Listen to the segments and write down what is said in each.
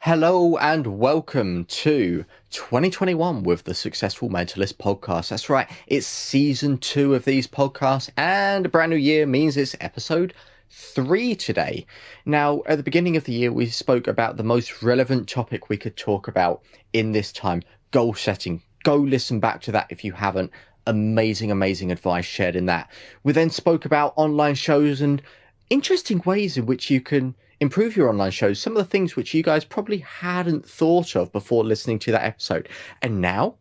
Hello and welcome to 2021 with the Successful Mentalist podcast. That's right, it's season 2 of these podcasts, and a brand new year means it's episode 3 today. Now, at the beginning of the year, we spoke about the most relevant topic we could talk about in this time: goal setting. Go listen back to that if you haven't. Amazing advice shared in that. We then spoke about online shows and interesting ways in which you can improve your online shows, some of the things which you guys probably hadn't thought of before listening to that episode. And now,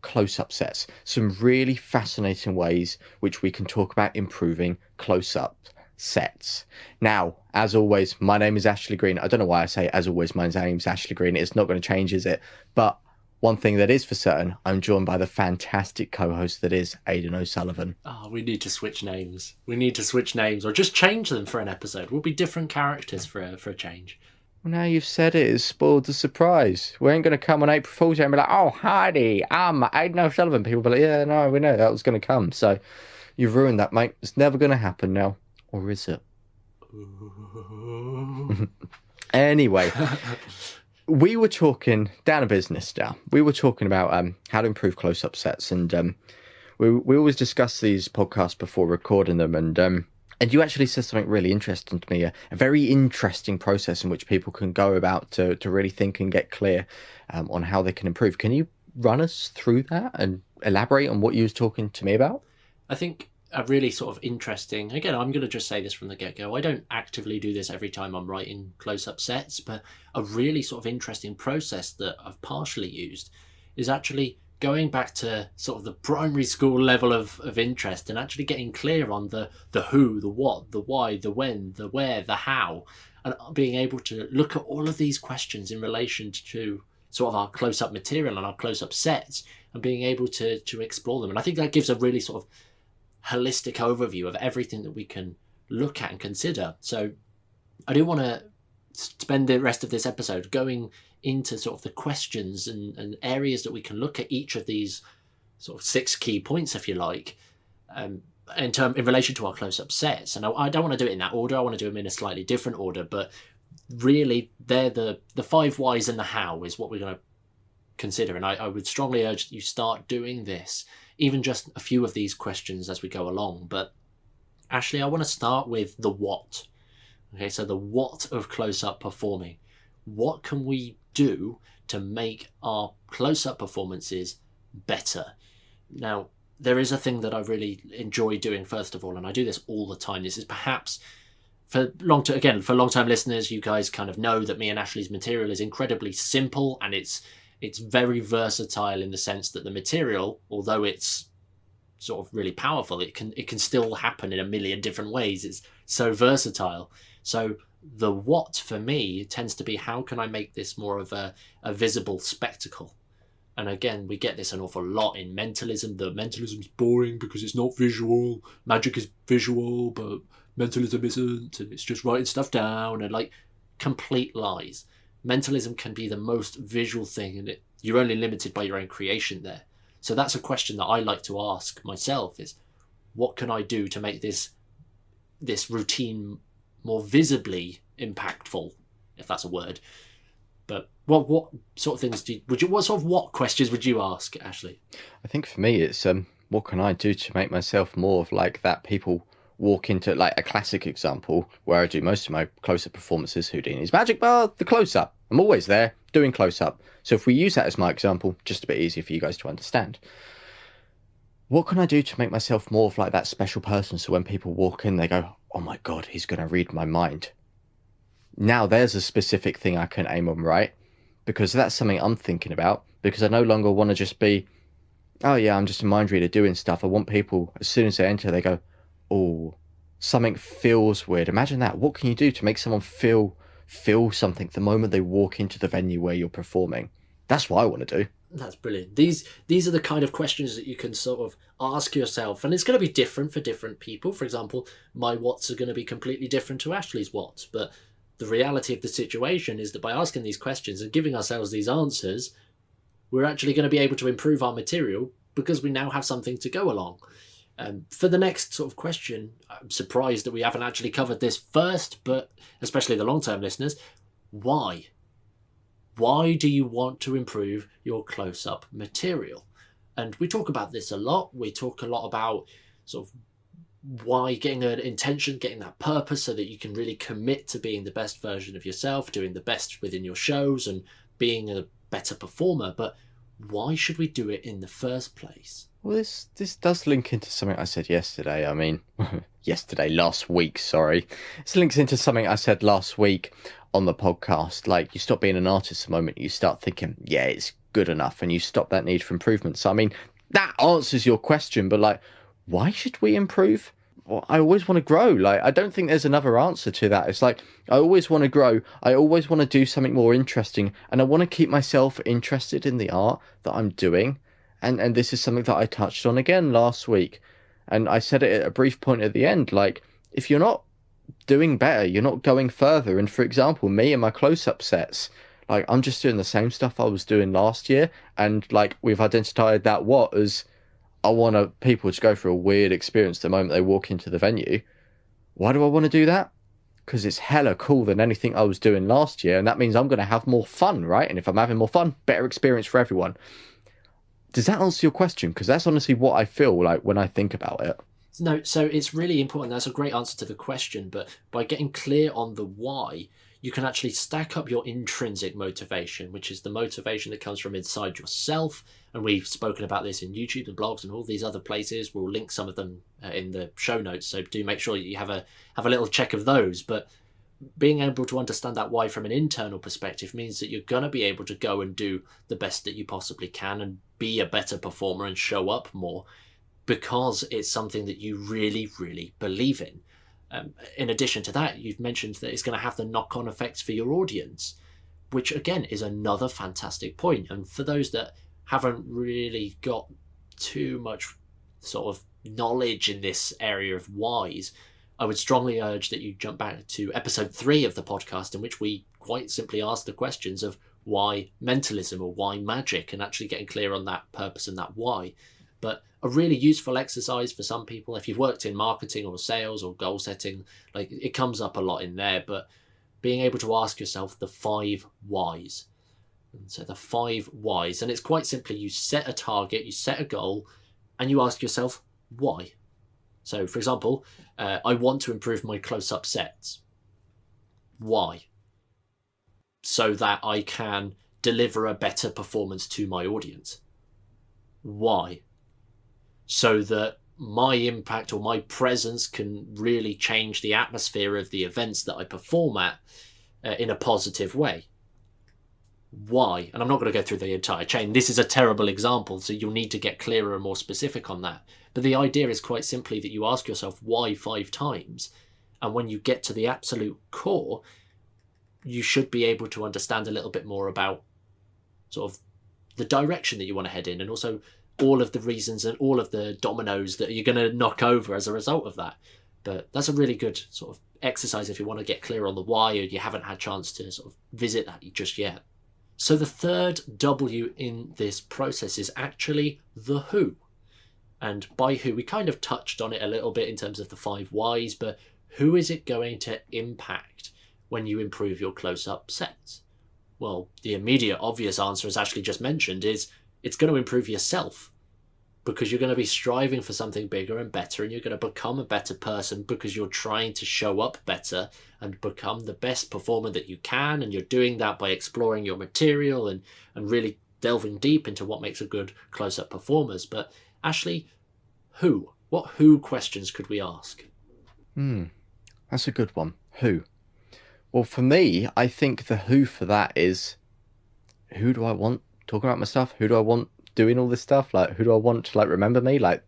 close-up sets, some really fascinating ways which we can talk about improving close-up sets. Now, as always, my name is Ashley Green. I don't know why I say as always my name is Ashley Green. It's not going to change, is it? But one thing that is for certain, I'm joined by the fantastic co-host that is Aidan O'Sullivan. Oh, we need to switch names. Or just change them for an episode. We'll be different characters for a change. Well, now you've said it, it's spoiled the surprise. We ain't going to come on April Fool's Day and be like, oh, Heidi, I'm Aidan O'Sullivan. People will be like, yeah, no, we know that was going to come. So you've ruined that, mate. It's never going to happen now. Or is it? Anyway. We were talking down a business now. We were talking about how to improve close-up sets, and we always discuss these podcasts before recording them. And you actually said something really interesting to me, a very interesting process in which people can go about to really think and get clear on how they can improve. Can you run us through that and elaborate on what you was talking to me about? I think a really sort of interesting, again, I'm going to just say this from the get-go, I don't actively do this every time I'm writing close-up sets, but a really sort of interesting process that I've partially used is actually going back to sort of the primary school level of interest and actually getting clear on the who, the what, the why, the when, the where, the how, and being able to look at all of these questions in relation to sort of our close-up material and our close-up sets and being able to explore them. And I think that gives a really sort of holistic overview of everything that we can look at and consider. So I do want to spend the rest of this episode going into sort of the questions and areas that we can look at each of these sort of 6 key points, if you like, in relation to our close-up sets. And I don't want to do it in that order. I want to do them in a slightly different order, but really they're the 5 whys and the how is what we're going to consider. And I would strongly urge that you start doing this, even just a few of these questions as we go along. But Ashley, I want to start with the what. Okay, so the what of close-up performing. What can we do to make our close-up performances better? Now, there is a thing that I really enjoy doing, first of all, and I do this all the time. This is perhaps, for long-term listeners, you guys kind of know that me and Ashley's material is incredibly simple, and it's very versatile in the sense that the material, although it's sort of really powerful, it can still happen in a million different ways. It's so versatile. So the what for me tends to be, how can I make this more of a visible spectacle? And again, we get this an awful lot in mentalism. The mentalism's boring because it's not visual. Magic is visual, but mentalism isn't, and it's just writing stuff down, and like complete lies. Mentalism can be the most visual thing, and you're only limited by your own creation there. So that's a question that I like to ask myself, is what can I do to make this routine more visibly impactful, if that's a word. But what sort of things what questions would you ask, Ashley? I think for me it's what can I do to make myself more of like that people walk into, like a classic example where I do most of my close-up performances, Houdini's magic bar, the close-up. I'm always there doing close-up. So if we use that as my example, just a bit easier for you guys to understand. What can I do to make myself more of like that special person, so when people walk in, they go, oh my God, he's going to read my mind. Now there's a specific thing I can aim on, right? Because that's something I'm thinking about, because I no longer want to just be, oh yeah, I'm just a mind reader doing stuff. I want people, as soon as they enter, they go, oh, something feels weird. Imagine that. What can you do to make someone feel something the moment they walk into the venue where you're performing? That's what I want to do. That's brilliant. These are the kind of questions that you can sort of ask yourself, and it's going to be different for different people. For example, my whats are going to be completely different to Ashley's whats, but the reality of the situation is that by asking these questions and giving ourselves these answers, we're actually going to be able to improve our material because we now have something to go along. For the next sort of question, I'm surprised that we haven't actually covered this first, but especially the long-term listeners, why? Why do you want to improve your close-up material? And we talk about this a lot. We talk a lot about sort of why, getting an intention, getting that purpose so that you can really commit to being the best version of yourself, doing the best within your shows and being a better performer. But why should we do it in the first place? Well, this does link into something I said yesterday. I mean, last week, sorry. This links into something I said last week on the podcast. Like, you stop being an artist the moment you start thinking, yeah, it's good enough, and you stop that need for improvement. So, I mean, that answers your question, but like, why should we improve? Well, I always want to grow. Like, I don't think there's another answer to that. It's like, I always want to grow. I always want to do something more interesting, and I want to keep myself interested in the art that I'm doing. And this is something that I touched on again last week. And I said it at a brief point at the end, like, if you're not doing better, you're not going further. And for example, me and my close-up sets, like, I'm just doing the same stuff I was doing last year. And like, we've identified that as I want people to go through a weird experience the moment they walk into the venue. Why do I want to do that? Because it's hella cool than anything I was doing last year. And that means I'm going to have more fun, right? And if I'm having more fun, better experience for everyone. Does that answer your question? Because that's honestly what I feel like when I think about it. No, so it's really important. That's a great answer to the question. But by getting clear on the why, you can actually stack up your intrinsic motivation, which is the motivation that comes from inside yourself. And we've spoken about this in YouTube and blogs and all these other places. We'll link some of them in the show notes. So do make sure you have a little check of those. But being able to understand that why from an internal perspective means that you're going to be able to go and do the best that you possibly can and be a better performer and show up more, because it's something that you really, really believe in. In addition to that, you've mentioned that it's going to have the knock-on effects for your audience, which again is another fantastic point. And for those that haven't really got too much sort of knowledge in this area of whys, I would strongly urge that you jump back to episode 3 of the podcast, in which we quite simply ask the questions of why mentalism or why magic, and actually getting clear on that purpose and that why. But a really useful exercise for some people, if you've worked in marketing or sales or goal setting, like, it comes up a lot in there, but being able to ask yourself the 5 whys. And so the 5 whys, and it's quite simply, you set a target, you set a goal, and you ask yourself why. So for example, I want to improve my close-up sets. Why? So that I can deliver a better performance to my audience. Why? So that my impact or my presence can really change the atmosphere of the events that I perform at in a positive way. Why? And I'm not going to go through the entire chain. This is a terrible example, so you'll need to get clearer and more specific on that. But the idea is quite simply that you ask yourself why 5 times, and when you get to the absolute core, you should be able to understand a little bit more about sort of the direction that you want to head in, and also all of the reasons and all of the dominoes that you're going to knock over as a result of that. But that's a really good sort of exercise if you want to get clear on the why, or you haven't had a chance to sort of visit that just yet. So the third W in this process is actually the who. And by who, we kind of touched on it a little bit in terms of the 5 whys, but who is it going to impact when you improve your close-up sets? Well, the immediate obvious answer, as Ashley just mentioned, is it's going to improve yourself, because you're going to be striving for something bigger and better, and you're going to become a better person because you're trying to show up better and become the best performer that you can. And you're doing that by exploring your material and really delving deep into what makes a good close-up performers. But Ashley, who? What who questions could we ask? That's a good one. Who? Well, for me, I think the who for that is, who do I want talking about my stuff? Who do I want doing all this stuff? Like, who do I want to, like, remember me? Like,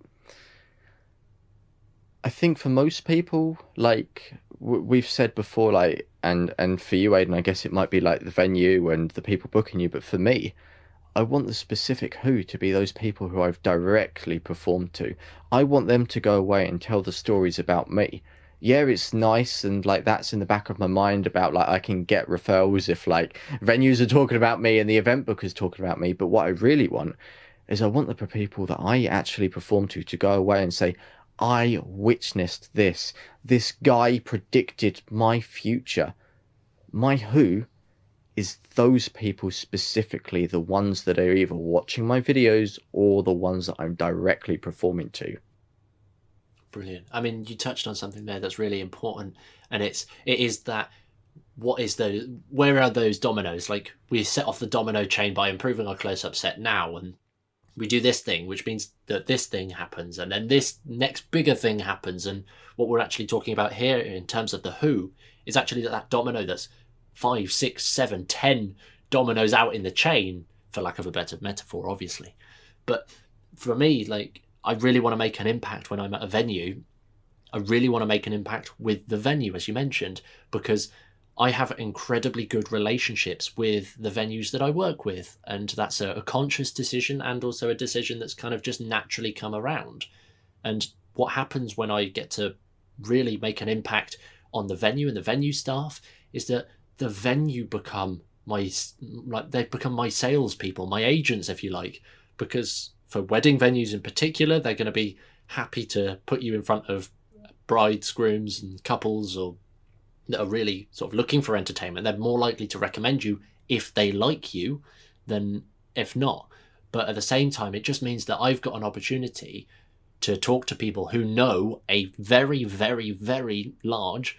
I think for most people, like we've said before, like, and for you, Aidan, I guess it might be like the venue and the people booking you, but for me, I want the specific who to be those people who I've directly performed to. I want them to go away and tell the stories about me. Yeah, it's nice, and like that's in the back of my mind about like I can get referrals if like venues are talking about me and the event bookers talking about me. But what I really want is I want the people that I actually perform to go away and say, I witnessed this. This guy predicted my future. My who is those people specifically the ones that are either watching my videos or the ones that I'm directly performing to. Brilliant. I mean, you touched on something there that's really important, and it is that where are those dominoes? Like, we set off the domino chain by improving our close-up set now, and we do this thing, which means that this thing happens, and then this next bigger thing happens. And what we're actually talking about here in terms of the who is actually that domino that's 5, 6, 7, 10 dominoes out in the chain, for lack of a better metaphor, obviously. But for me, like, I really want to make an impact when I'm at a venue. I really want to make an impact with the venue, as you mentioned, because I have incredibly good relationships with the venues that I work with. And that's a conscious decision, and also a decision that's kind of just naturally come around. And what happens when I get to really make an impact on the venue and the venue staff is that the venue become they've become my salespeople, my agents, if you like, because for wedding venues in particular, they're going to be happy to put you in front of brides, grooms, and couples, or that are really sort of looking for entertainment. They're more likely to recommend you if they like you than if not. But at the same time, it just means that I've got an opportunity to talk to people who know a very, very, very large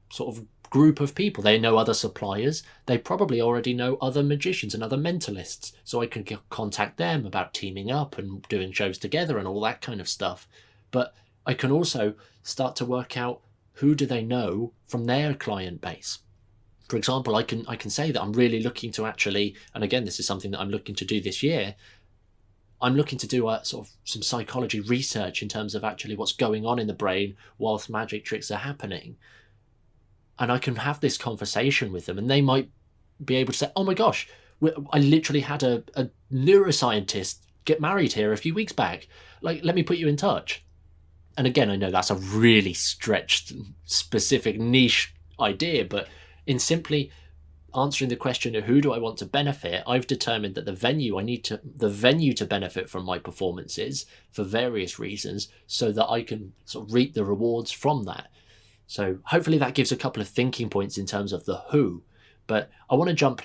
sort of group of people. They know other suppliers. They probably already know other magicians and other mentalists. So I can contact them about teaming up and doing shows together and all that kind of stuff. But I can also start to work out who do they know from their client base. For example, I can say that I'm really looking to actually, and again, this is something that I'm looking to do this year, I'm looking to do sort of some psychology research in terms of actually what's going on in the brain whilst magic tricks are happening. And I can have this conversation with them, and they might be able to say, oh my gosh, I literally had a neuroscientist get married here a few weeks back. Like, let me put you in touch. And again, I know that's a really stretched, specific, niche idea, but in simply answering the question of who do I want to benefit, I've determined that the venue to benefit from my performances for various reasons, so that I can sort of reap the rewards from that. So hopefully that gives a couple of thinking points in terms of the who. But I want to jump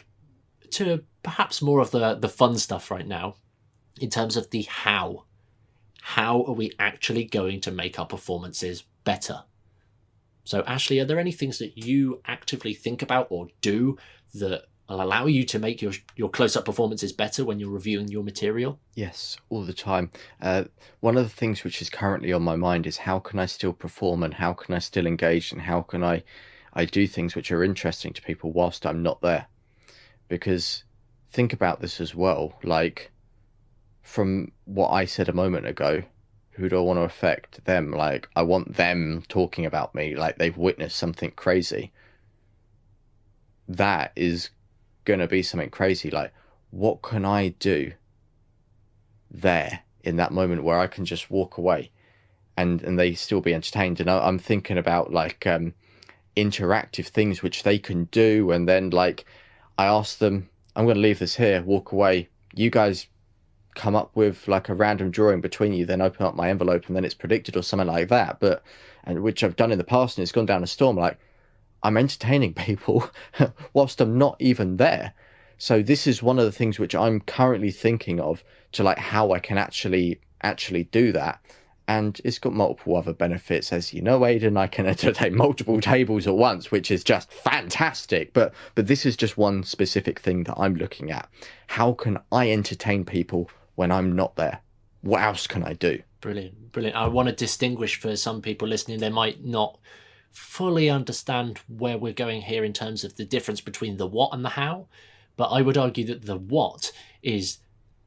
to perhaps more of the fun stuff right now in terms of the how. How are we actually going to make our performances better? So Ashley, are there any things that you actively think about or do that will allow you to make your close-up performances better when you're reviewing your material? Yes, all the time. One of the things which is currently on my mind is how can I still perform, and how can I still engage, and how can I do things which are interesting to people whilst I'm not there? Because think about this as well, like from what I said a moment ago, who do I want to affect? Them. Like, I want them talking about me like they've witnessed something crazy. That is going to be something crazy. Like, what can I do there in that moment where I can just walk away and they still be entertained? And I'm thinking about like interactive things which they can do, and then like I ask them, I'm going to leave this here, walk away, you guys come up with like a random drawing between you, then open up my envelope and then it's predicted or something like that. But, and which I've done in the past, and it's gone down a storm. Like, I'm entertaining people whilst I'm not even there. So this is one of the things which I'm currently thinking of, to like how I can actually do that. And it's got multiple other benefits, as you know, Aidan. I can entertain multiple tables at once, which is just fantastic. But this is just one specific thing that I'm looking at. How can I entertain people when I'm not there? What else can I do? Brilliant. I want to distinguish, for some people listening, they might not fully understand where we're going here in terms of the difference between the what and the how. But I would argue that the what is,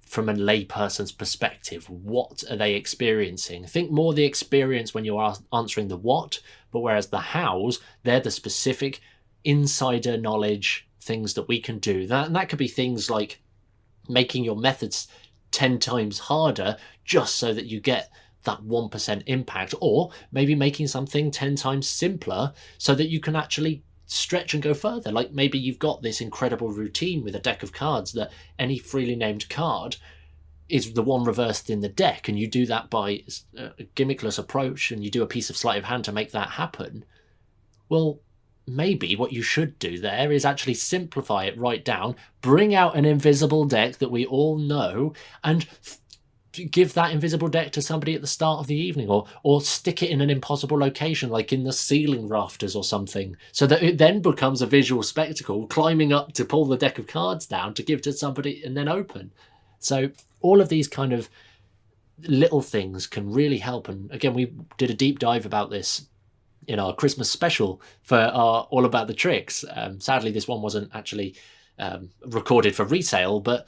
from a layperson's perspective, what are they experiencing? Think more the experience when you're answering the what, but whereas the hows, they're the specific insider knowledge things that we can do. That could be things like making your methods 10 times harder just so that you get that 1% impact, or maybe making something 10 times simpler so that you can actually stretch and go further. Like, maybe you've got this incredible routine with a deck of cards that any freely named card is the one reversed in the deck, and you do that by a gimmickless approach, and you do a piece of sleight of hand to make that happen. Well, maybe what you should do there is actually simplify it right down, bring out an invisible deck that we all know, and give that invisible deck to somebody at the start of the evening, or stick it in an impossible location like in the ceiling rafters or something, so that it then becomes a visual spectacle, climbing up to pull the deck of cards down to give to somebody and then open. So all of these kind of little things can really help. And again, we did a deep dive about this in our Christmas special for our All About the Tricks. Sadly, this one wasn't actually recorded for resale, but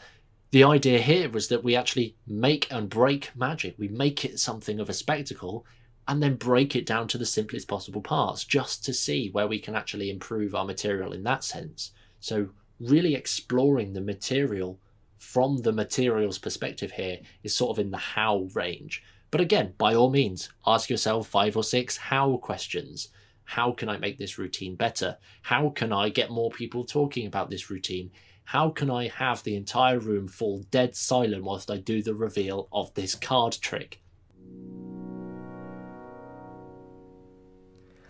the idea here was that we actually make and break magic. We make it something of a spectacle and then break it down to the simplest possible parts, just to see where we can actually improve our material in that sense. So really exploring the material from the material's perspective here is sort of in the how range. But again, by all means, ask yourself 5 or 6 how questions. How can I make this routine better? How can I get more people talking about this routine? How can I have the entire room fall dead silent whilst I do the reveal of this card trick?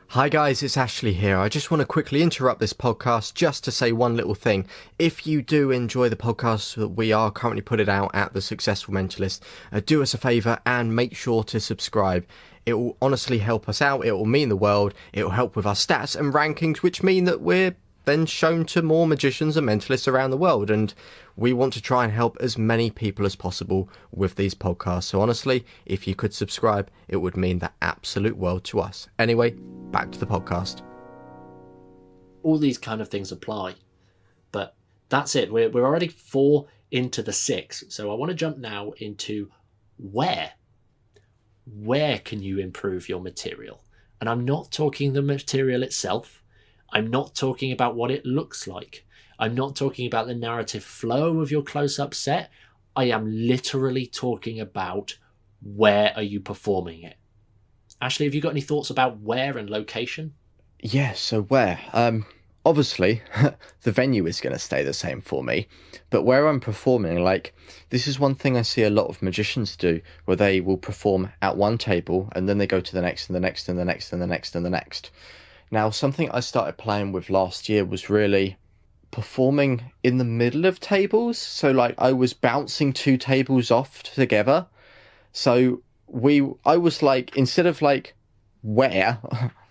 Hi guys, it's Ashley here. I just want to quickly interrupt this podcast just to say one little thing. If you do enjoy the podcast that we are currently putting out at The Successful Mentalist, do us a favour and make sure to subscribe. It will honestly help us out. It will mean the world. It will help with our stats and rankings, which mean that we're then shown to more magicians and mentalists around the world, and we want to try and help as many people as possible with these podcasts. So honestly, if you could subscribe, it would mean the absolute world to us. Anyway, back to the podcast. All these kind of things apply, but that's it. We're already 4 into the 6, so I want to jump now into where can you improve your material. And I'm not talking the material itself. I'm not talking about what it looks like. I'm not talking about the narrative flow of your close-up set. I am literally talking about where are you performing it. Ashley, have you got any thoughts about where and location? Yeah, so where? Obviously, the venue is going to stay the same for me, but where I'm performing, like, this is one thing I see a lot of magicians do, where they will perform at one table and then they go to the next and the next and the next and the next and the next. Now, something I started playing with last year was really performing in the middle of tables. So, like, I was bouncing 2 tables off together. So I was like, instead of like where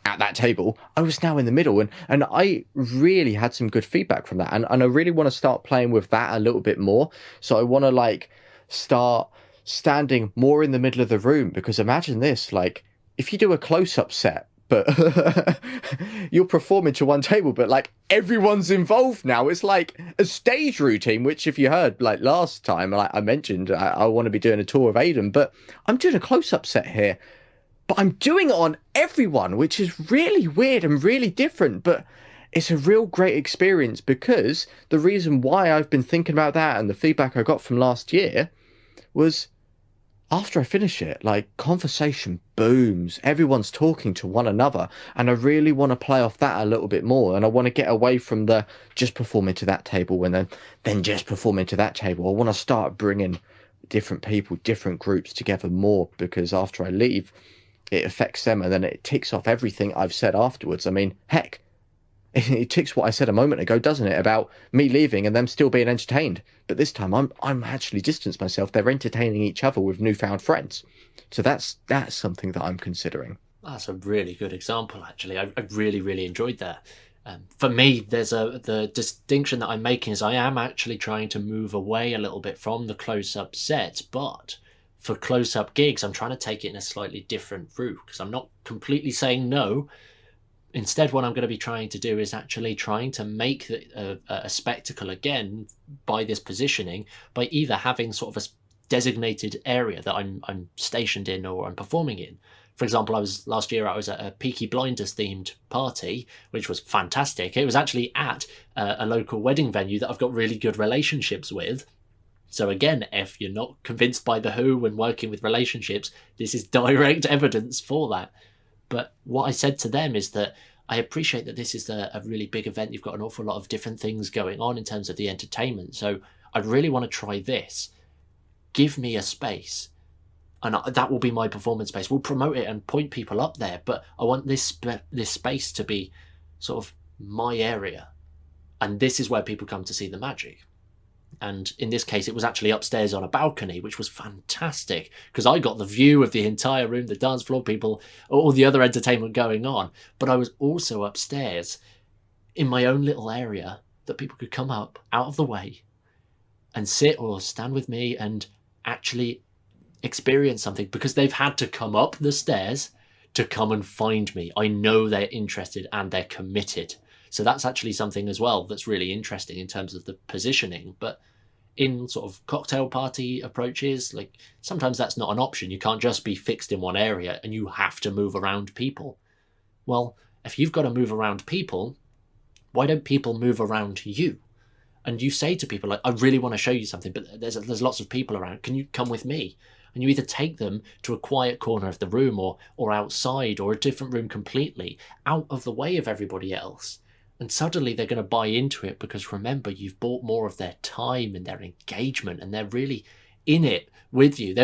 at that table, I was now in the middle, and I really had some good feedback from that. And I really want to start playing with that a little bit more. So I want to like start standing more in the middle of the room, because imagine this, like, if you do a close-up set, but you're performing to one table, but like everyone's involved now. It's like a stage routine, which if you heard like last time, like I mentioned, I want to be doing a tour of Aiden, but I'm doing a close-up set here, but I'm doing it on everyone, which is really weird and really different, but it's a real great experience, because the reason why I've been thinking about that and the feedback I got from last year was, after I finish it, like, conversation booms. Everyone's talking to one another. And I really want to play off that a little bit more. And I want to get away from the just performing to that table and then just performing to that table. I want to start bringing different people, different groups together more, because after I leave, it affects them and then it ticks off everything I've said afterwards. I mean, heck, it ticks what I said a moment ago, doesn't it, about me leaving and them still being entertained. But this time I'm actually distanced myself. They're entertaining each other with newfound friends. So that's something that I'm considering. That's a really good example, actually. I really, really enjoyed that. For me, the distinction that I'm making is I am actually trying to move away a little bit from the close-up sets, but for close-up gigs, I'm trying to take it in a slightly different route, because I'm not completely saying no. Instead, what I'm going to be trying to do is actually trying to make a spectacle again by this positioning, by either having sort of a designated area that I'm stationed in or I'm performing in. For example, last year I was at a Peaky Blinders themed party, which was fantastic. It was actually at a local wedding venue that I've got really good relationships with. So again, if you're not convinced by the who when working with relationships, this is direct evidence for that. But what I said to them is that I appreciate that this is a really big event. You've got an awful lot of different things going on in terms of the entertainment. So I really want to try this. Give me a space. And that will be my performance space. We'll promote it and point people up there. But I want this space to be sort of my area. And this is where people come to see the magic. And in this case, it was actually upstairs on a balcony, which was fantastic because I got the view of the entire room, the dance floor, people, all the other entertainment going on. But I was also upstairs in my own little area that people could come up out of the way and sit or stand with me and actually experience something, because they've had to come up the stairs to come and find me. I know they're interested and they're committed. So that's actually something as well that's really interesting in terms of the positioning. But in sort of cocktail party approaches, like sometimes that's not an option. You can't just be fixed in one area and you have to move around people. Well, if you've got to move around people, why don't people move around you? And you say to people like, I really want to show you something, but there's lots of people around. Can you come with me? And you either take them to a quiet corner of the room or outside or a different room completely out of the way of everybody else. And suddenly they're going to buy into it because remember, you've bought more of their time and their engagement and they're really in it with you.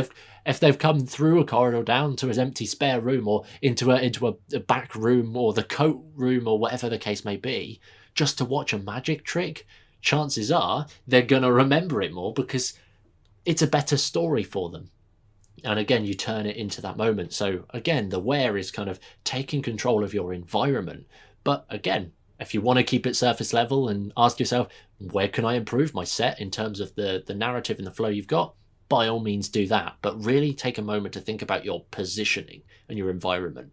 If they've come through a corridor down to an empty spare room or into a back room or the coat room or whatever the case may be, just to watch a magic trick, chances are they're going to remember it more because it's a better story for them. And again, you turn it into that moment. So again, the where is kind of taking control of your environment. But again, if you want to keep it surface level and ask yourself, where can I improve my set in terms of the narrative and the flow you've got? By all means do that. But really take a moment to think about your positioning and your environment.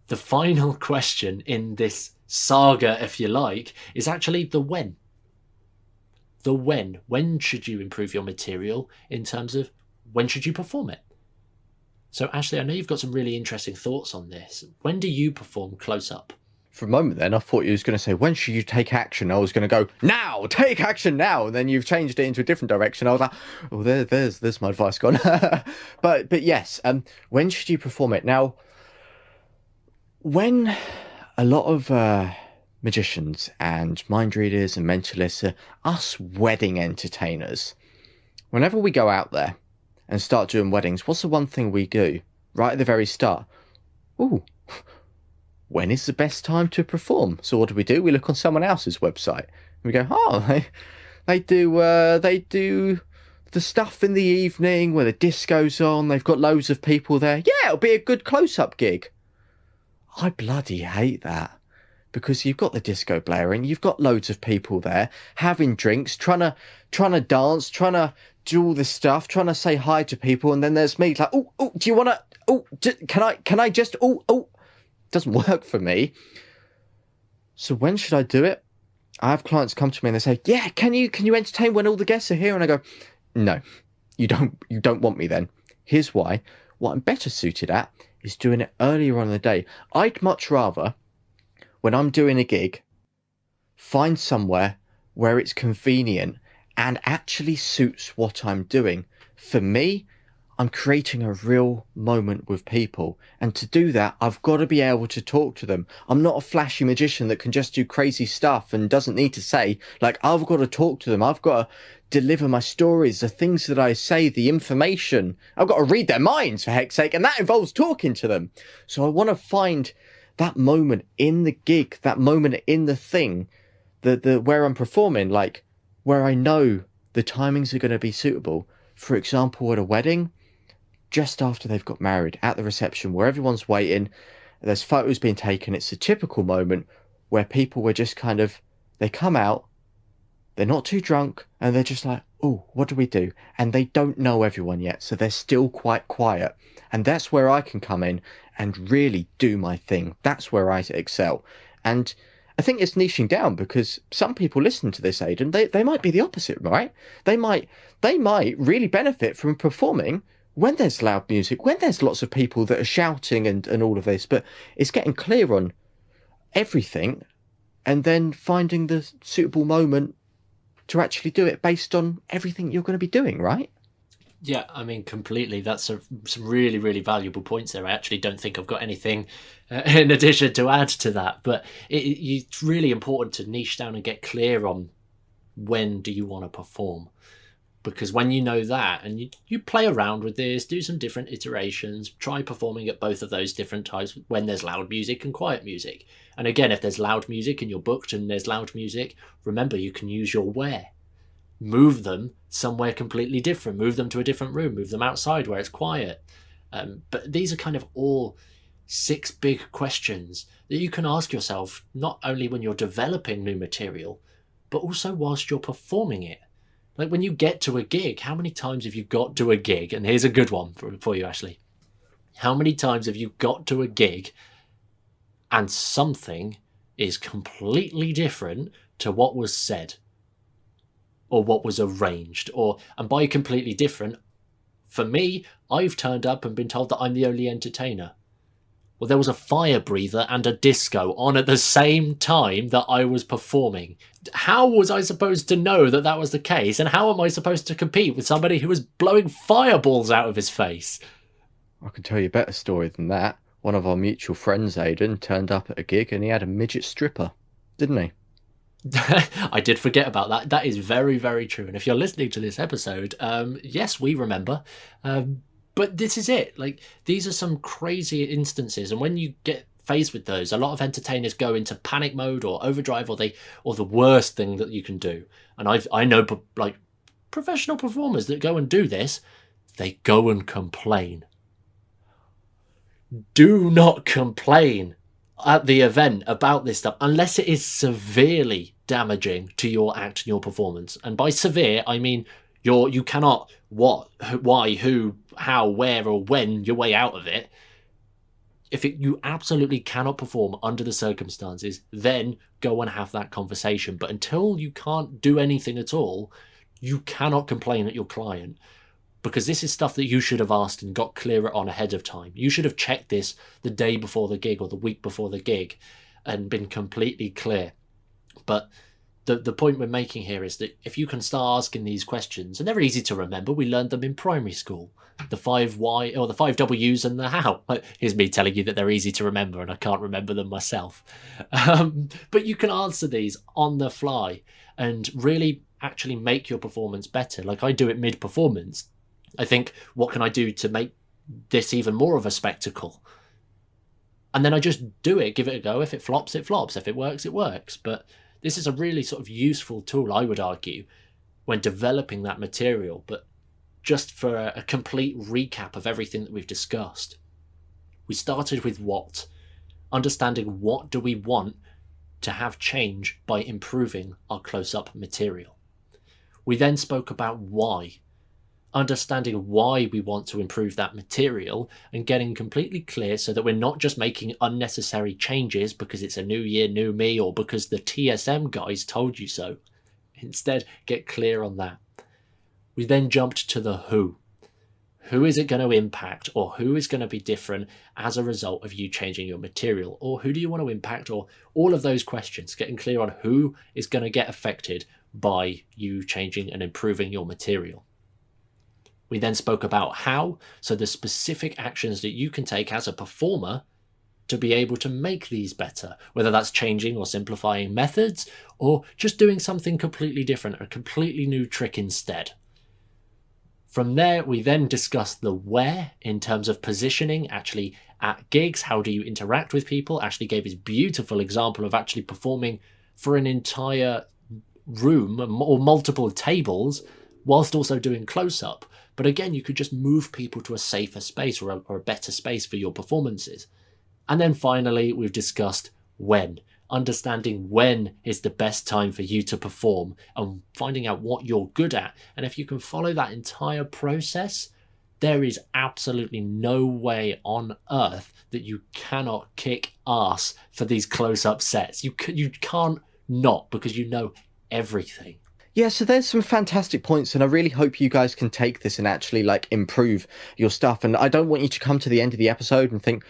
The final question in this saga, if you like, is actually the when. The when. When should you improve your material in terms of when should you perform it? So Ashley, I know you've got some really interesting thoughts on this. When do you perform close-up? For a moment then, I thought you was going to say, when should you take action? I was going to go, now! Take action now! And then you've changed it into a different direction. I was like, oh, there's my advice gone. but yes, when should you perform it? Now, when a lot of magicians and mind readers and mentalists are us wedding entertainers, whenever we go out there and start doing weddings, what's the one thing we do right at the very start? Ooh, when is the best time to perform? So what do? We look on someone else's website. We go, oh, they do the stuff in the evening where the disco's on. They've got loads of people there. Yeah, it'll be a good close-up gig. I bloody hate that, because you've got the disco blaring, you've got loads of people there having drinks, trying to dance, trying to do all this stuff, trying to say hi to people, and then there's me like, oh, do you want to? Oh, can I just? Oh. Doesn't work for me. So when should I do it? I have clients come to me and they say, yeah, can you entertain when all the guests are here? And I go, no, you don't want me then. Here's why. What I'm better suited at is doing it earlier on in the day. I'd much rather, when I'm doing a gig, find somewhere where it's convenient and actually suits what I'm doing. For me, I'm creating a real moment with people. And to do that, I've got to be able to talk to them. I'm not a flashy magician that can just do crazy stuff and doesn't need to say, like, I've got to talk to them. I've got to deliver my stories, the things that I say, the information. I've got to read their minds, for heck's sake. And that involves talking to them. So I want to find that moment in the gig, that moment in the thing, the where I'm performing, like where I know the timings are going to be suitable. For example, at a wedding, just after they've got married, at the reception where everyone's waiting, there's photos being taken. It's a typical moment where people were just kind of, they come out, they're not too drunk, and they're just like, oh, what do we do? And they don't know everyone yet, so they're still quite quiet. And that's where I can come in and really do my thing. That's where I excel. And I think it's niching down, because some people listen to this, Aidan, they might be the opposite, right? They might really benefit from performing when there's loud music, when there's lots of people that are shouting and all of this. But it's getting clear on everything and then finding the suitable moment to actually do it based on everything you're going to be doing, right? Yeah, I mean, completely. That's some really, really valuable points there. I actually don't think I've got anything in addition to add to that. But it's really important to niche down and get clear on when do you want to perform. Because when you know that, and you play around with this, do some different iterations, try performing at both of those different times when there's loud music and quiet music. And again, if there's loud music and you're booked and there's loud music, remember you can use your where. Move them somewhere completely different. Move them to a different room. Move them outside where it's quiet. But these are kind of all 6 big questions that you can ask yourself, not only when you're developing new material, but also whilst you're performing it. Like when you get to a gig, how many times have you got to a gig? And here's a good one for you, Ashley. How many times have you got to a gig and something is completely different to what was said or what was arranged? And by completely different, for me, I've turned up and been told that I'm the only entertainer. Well, there was a fire breather and a disco on at the same time that I was performing. How was I supposed to know that that was the case? And how am I supposed to compete with somebody who was blowing fireballs out of his face? I can tell you a better story than that. One of our mutual friends, Aidan, turned up at a gig and he had a midget stripper, didn't he? I did forget about that. That is very, very true. And if you're listening to this episode, yes, we remember. But this is it. Like, these are some crazy instances. And when you get faced with those, a lot of entertainers go into panic mode or overdrive, or the worst thing that you can do. And I know like professional performers that go and do this, they go and complain. Do not complain at the event about this stuff unless it is severely damaging to your act and your performance. And by severe, I mean you cannot why, who, how, where, or when your way out of it. If you absolutely cannot perform under the circumstances, then go and have that conversation. But until you can't do anything at all, you cannot complain at your client, because this is stuff that you should have asked and got clearer on ahead of time. You should have checked this the day before the gig or the week before the gig and been completely clear. But the point we're making here is that if you can start asking these questions, and they're easy to remember, we learned them in primary school. The 5 why, or the 5 W's and the how. Here's me telling you that they're easy to remember and I can't remember them myself. But you can answer these on the fly and really actually make your performance better. Like I do it mid-performance. I think, what can I do to make this even more of a spectacle? And then I just do it, give it a go. If it flops, it flops. If it works, it works. But this is a really sort of useful tool, I would argue, when developing that material. But just for a complete recap of everything that we've discussed, we started with what? Understanding what do we want to have change by improving our close-up material. We then spoke about why. Understanding why we want to improve that material and getting completely clear so that we're not just making unnecessary changes because it's a new year, new me, or because the TSM guys told you so. Instead, get clear on that. We then jumped to the who. Who is it going to impact, or who is going to be different as a result of you changing your material, or who do you want to impact, or all of those questions, getting clear on who is going to get affected by you changing and improving your material. We then spoke about how, so the specific actions that you can take as a performer to be able to make these better, whether that's changing or simplifying methods, or just doing something completely different, a completely new trick instead. From there, we then discussed the where in terms of positioning, actually at gigs. How do you interact with people? Ashley gave his beautiful example of actually performing for an entire room or multiple tables whilst also doing close-up. But again, you could just move people to a safer space or a better space for your performances. And then finally, we've discussed when. Understanding when is the best time for you to perform and finding out what you're good at. And if you can follow that entire process, there is absolutely no way on earth that you cannot kick ass for these close-up sets. You can't not, because you know everything. Yeah, so there's some fantastic points, and I really hope you guys can take this and actually improve your stuff. And I don't want you to come to the end of the episode and think,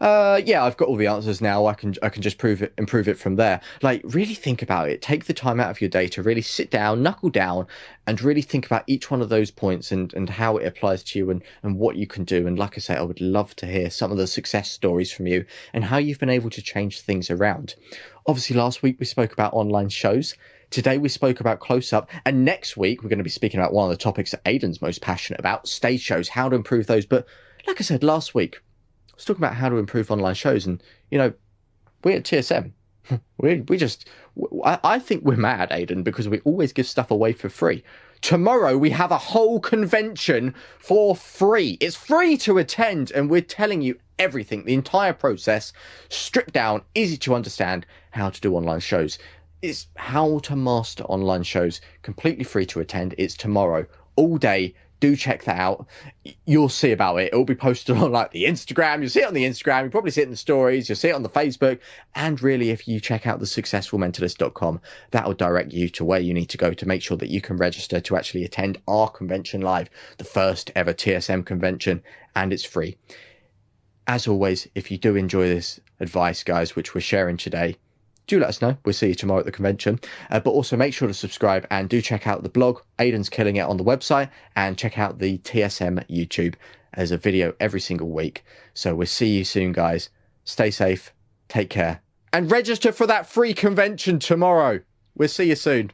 yeah, I've got all the answers now. I can just improve it from there. Really think about it. Take the time out of your day to really sit down, knuckle down, and really think about each one of those points and how it applies to you and what you can do. And like I say, I would love to hear some of the success stories from you and how you've been able to change things around. Obviously, last week we spoke about online shows. Today we spoke about Closeup, and next week we're going to be speaking about one of the topics that Aidan's most passionate about, stage shows, how to improve those. But like I said last week, I was talking about how to improve online shows, and we at TSM, I think we're mad, Aidan, because we always give stuff away for free. Tomorrow we have a whole convention for free. It's free to attend, and we're telling you everything, the entire process, stripped down, easy to understand, how to do online shows. It's how to master online shows, completely free to attend. It's tomorrow, all day. Do check that out. You'll see about it. It'll be posted on like the Instagram. You'll see it on the Instagram. You'll probably see it in the stories. You'll see it on the Facebook. And really, if you check out the successfulmentalist.com, that'll direct you to where you need to go to make sure that you can register to actually attend our convention live, the first ever TSM convention, and it's free. As always, if you do enjoy this advice, guys, which we're sharing today, do let us know. We'll see you tomorrow at the convention. But also make sure to subscribe and do check out the blog. Aidan's killing it on the website, and check out the TSM YouTube. There's a video every single week. So we'll see you soon, guys. Stay safe, take care, and register for that free convention tomorrow. We'll see you soon.